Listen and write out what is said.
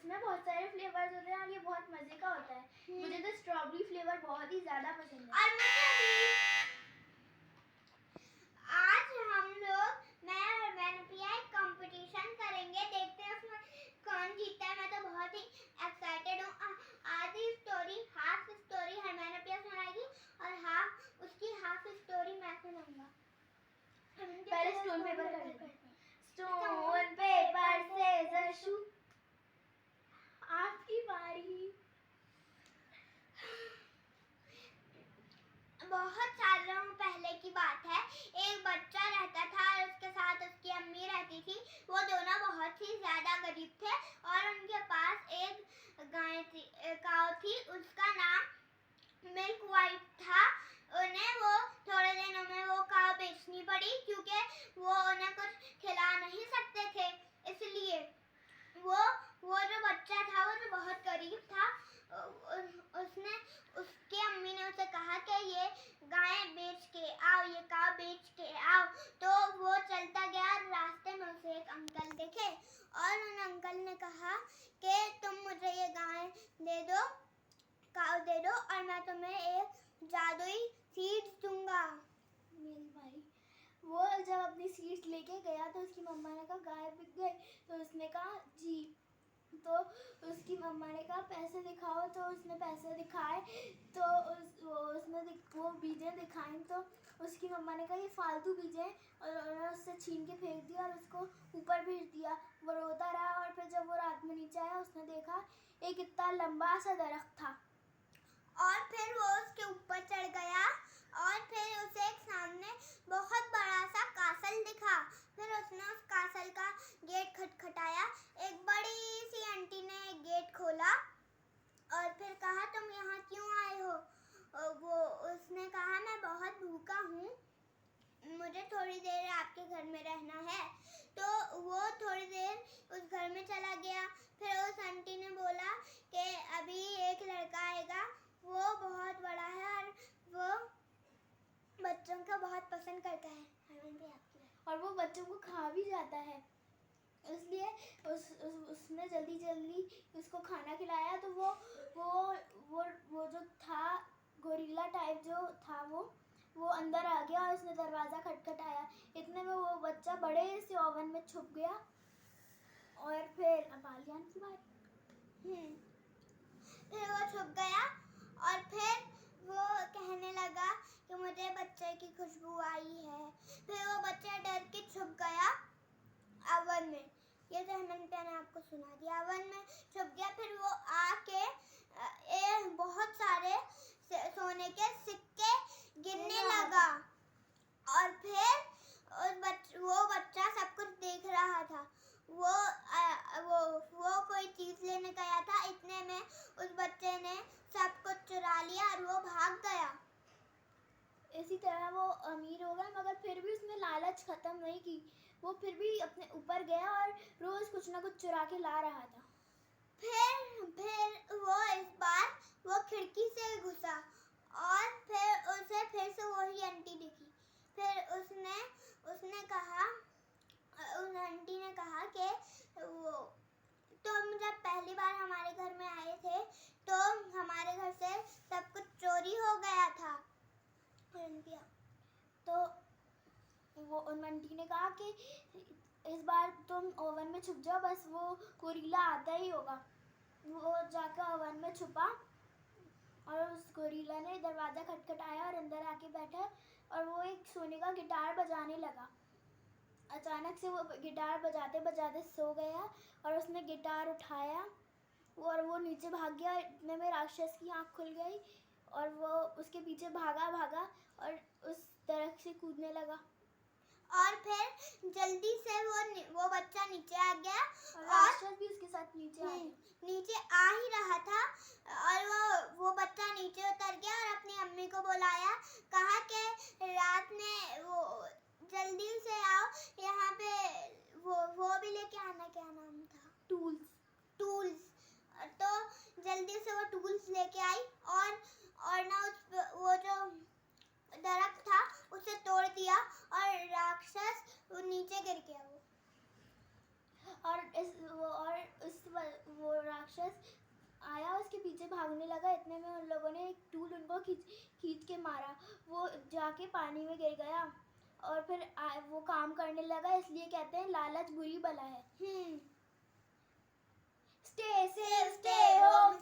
इसमें बहुत सारे फ्लेवर्स होते हैं और ये बहुत मजे का होता है। मुझे तो स्ट्रॉबेरी फ्लेवर बहुत ही ज्यादा पसंद है। और मुझे आज हम लोग मैं और मैनप्रिया एक कंपटीशन करेंगे, देखते हैं उसमें कौन जीतता है। मैं तो बहुत ही एक्साइटेड हूँ। आधी स्टोरी, हाफ स्टोरी मैनप्रिया सुनाएगी और हाफ उसकी हाफ स्टोरी मैं सुनाऊंगा। पहले स्टोन पेपर कर लेते हैं। स्टोन पेपर सीजर शू। आपकी बारी। बहुत सालों पहले की बात है। एक बच्चा रहता था और उसके साथ उसकी अम्मी रहती थी। वो दोनों बहुत ही ज्यादा गरीब थे और उनके पास एक काऊ थी। उसका नाम मिल्क वाइट था। उन्हें वो थोड़े दिनों में वो काऊ बेचनी पड़ी क्योंकि वो उन्हें कुछ खिला नहीं सकते थे। इसलिए वो जो बच्चा था वो जो बहुत गरीब था, उसने उसके अम्मी ने उसे कहा कि ये गाय बेच के आओ, ये काऊ बेच के आओ। तो वो चलता गया। रास्ते में उसे एक अंकल दिखे और उन अंकल ने कहा कि तुम मुझे ये गाय दे दो, काऊ दे दो और मैं तुम्हें एक जादुई सीड्स दूंगा। मेरी बारी। वो जब अपनी सीड्स लेके गया तो उसकी मम्मा ने कहा गाय बिक गई। तो उसने कहा जी। तो उसकी मम्मा ने कहा पैसे दिखाओ। तो उसने पैसे दिखाए। तो उसने वो बीजें दिखाई। तो उसकी मम्मा ने कहा ये फालतू बीजें, और उससे छीन के फेंक दिया और उसको ऊपर भेज दिया। वो रोता रहा और फिर जब वो रात में नीचे आया उसने देखा एक इतना लंबा सा दरख्त था और फिर वो उसके ऊपर चढ़ गया और फिर उसे एक सामने बहुत बड़ा सा कासल दिखा। फिर उसने उस कासल का गेट खटखटाया। एक बड़ी सी आंटी ने गेट खोला और फिर कहा तुम यहाँ क्यों आए हो? वो उसने कहा मैं बहुत भूखा हूँ, मुझे थोड़ी देर आपके घर में रहना है। तो वो थोड़ी देर उस घर में चला गया। फिर उस आंटी ने बोला कि अभी एक लड़का आएगा, वो बहुत बड़ा है और वो बच्चों को बहुत पसंद करता है और वो बच्चों को खा भी जाता है। इसलिए उसने जल्दी जल्दी उसको खाना खिलाया। तो वो जो था गोरिल्ला टाइप जो था वो अंदर आ गया और उसने दरवाज़ा खटखटाया। इतने में वो बच्चा बड़े से ओवन में छुप गया। और फिर अब आलियान की बारी। फिर वो छुप गया और फिर वो कहने लगा कि मुझे बच्चे की खुशबू आई है। फिर वो बच्चा डर के छुप गया ओवन में। ये तो मैंने आपको सुना दिया। ओवन में छुप गया। फिर वो आके बहुत सारे सोने के सिक्के गिनने लगा और फिर वो बच्चा सब कुछ देख रहा था। वो कोई चीज लेने गया था। इतने में उस बच्चे ने सब कुछ चुरा लिया और वो भाग गया। इसी तरह वो अमीर हो गया, मगर फिर भी उसने लालच खत्म नहीं की। वो फिर भी अपने ऊपर गया और रोज कुछ ना कुछ चुरा के ला रहा था। फिर वो इस बार वो खिड़की से घुसा और फिर उसे फिर से वही आंटी दिखी। फिर उसने कहा, उस आंटी ने कहा कि तुम जब पहली बार हमारे घर में आए थे तो हमारे घर से सब कुछ चोरी हो गया था। तो वो उन आंटी ने कहा कि इस बार तुम ओवन में छुप जाओ, बस वो गोरिल्ला आता ही होगा। वो जाकर ओवन में छुपा और उस गोरिल्ला ने दरवाज़ा खटखटाया और अंदर आके बैठा और वो एक सोने का गिटार बजाने लगा। अचानक से वो गिटार बजाते बजाते सो गया और उसने गिटार उठाया और वो नीचे भाग गया। इतने में राक्षस की आँख खुल गई और वो उसके पीछे भागा और उस दरख्त से कूदने लगा। और फिर जल्दी से वो बच्चा नीचे आ गया और राक्षस भी उसके साथ नीचे आ ही रहा था। और वो बच्चा नीचे उतर गया और अपनी अम्मी को बुलाया। कहा कि रात में वो जल्दी से आओ यहाँ पे, वो भी लेके आना। क्या नाम था? टूल्स। तो जल्दी से वो टूल्स लेके आई और ना वो जो दरख्त था उसे तोड़ दिया और राक्षस वो नीचे गिर गया। वो राक्षस आया, उसके पीछे भागने लगा। इतने में उन लोगों ने एक टूल उनको खींच के मारा। वो जाके पानी में गिर गया और फिर वो काम करने लगा। इसलिए कहते हैं लालच बुरी बला है। हम्म स्टे सेफ, स्टे होम,